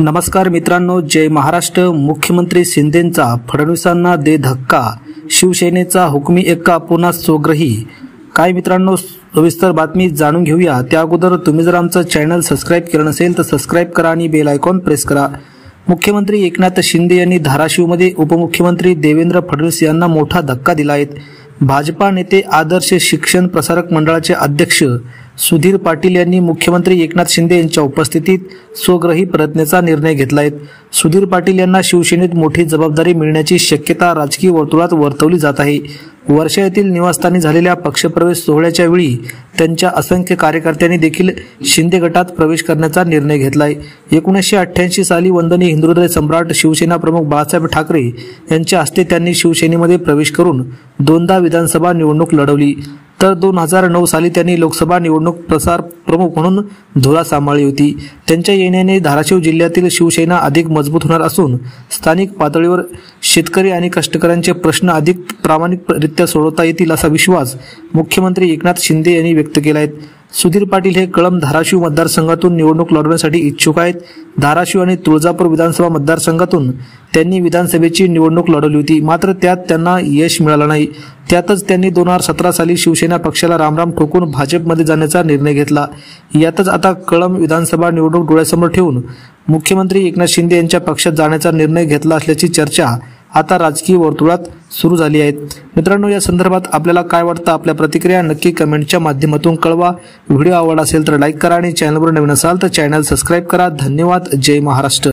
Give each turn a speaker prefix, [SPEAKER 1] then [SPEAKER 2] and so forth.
[SPEAKER 1] नमस्कार मित्रांनो, जय महाराष्ट्र। मुख्यमंत्री शिंदेंचा फडणवीसांना दे धक्का, शिवसेनेचा हुकमी एक्का पुन्हा स्वग्रही। काय मित्रांनो, सविस्तर बातमी जाणून घेऊया। त्या अगोदर तुम्ही जर आमचं चॅनल सबस्क्राइब केलं नसेल तर सबस्क्राइब करा आणि बेल आयकॉन प्रेस करा। मुख्यमंत्री एकनाथ शिंदे यांनी धाराशिवमध्ये उपमुख्यमंत्री देवेंद्र फडणवीस यांना मोठा धक्का दिला आहे। भाजपा नेते आदर्श शिक्षण प्रसारक मंडळाचे अध्यक्ष सुधीर पाटील यांनी मुख्यमंत्री एकनाथ शिंदे यांच्या उपस्थितीत स्वग्रही प्रयत्नाचा निर्णय घेतला आहे। सुधीर पाटील यांना शिवसेनेत मोठी जबाबदारी मिळण्याची शक्यता राजकीय वर्तुळात वर्तवली जात आहे। वर्षा येथील निवासस्थानी झालेल्या पक्षप्रवेश सोहळ्याच्या वेळी त्यांच्या असंख्य कार्यकर्त्यांनी देखील शिंदे गटात प्रवेश करण्याचा निर्णय घेतला आहे। 1988 साली वंदनीय हिंदुहृदय सम्राट शिवसेना प्रमुख बाळासाहेब ठाकरे यांच्या हस्ते त्यांनी शिवसेनेमध्ये प्रवेश करून दोनदा विधानसभा निवडणूक लढवली, तर 2009 साली त्यांनी लोकसभा निवडणूक प्रसार प्रमुख म्हणून धुरा सांभाळली होती। त्यांच्या येण्याने धाराशिव जिल्ह्यातील शिवसेना अधिक मजबूत होणार असून स्थानिक पातळीवर शेतकरी आणि कष्टकऱ्यांचे प्रश्न अधिक प्रामाणिकरित्या सोडवता येतील असा विश्वास मुख्यमंत्री एकनाथ शिंदे यांनी व्यक्त केला आहे। सुधीर पाटील हे कळंब धाराशिव मतदारसंघातून निवडणूक लढवण्यासाठी इच्छुक आहेत। धाराशिव आणि तुळजापूर विधानसभा मतदारसंघातून त्यांनी विधानसभेची निवडणूक लढवली होती, मात्र त्यात त्यांना यश मिळालं नाही। त्यातच त्यांनी 2017 साली शिवसेना पक्षाला रामराम ठोकून भाजपमध्ये जाण्याचा निर्णय घेतला। यातच आता कळंब विधानसभा निवडणूक डोळ्यासमोर ठेवून मुख्यमंत्री एकनाथ शिंदे यांच्या पक्षात जाण्याचा निर्णय घेतला असल्याची चर्चा आता राजकीय वर्तुळात सुरू झाली आहे। मित्रांनो, या संदर्भात आपल्याला काय वाटतं? आपल्या प्रतिक्रिया नक्की कमेंटच्या माध्यमातून कळवा। व्हिडिओ आवडला असेल तर लाईक करा आणि चॅनलवर नवीन असाल तर चॅनल सबस्क्राइब करा। धन्यवाद। जय महाराष्ट्र।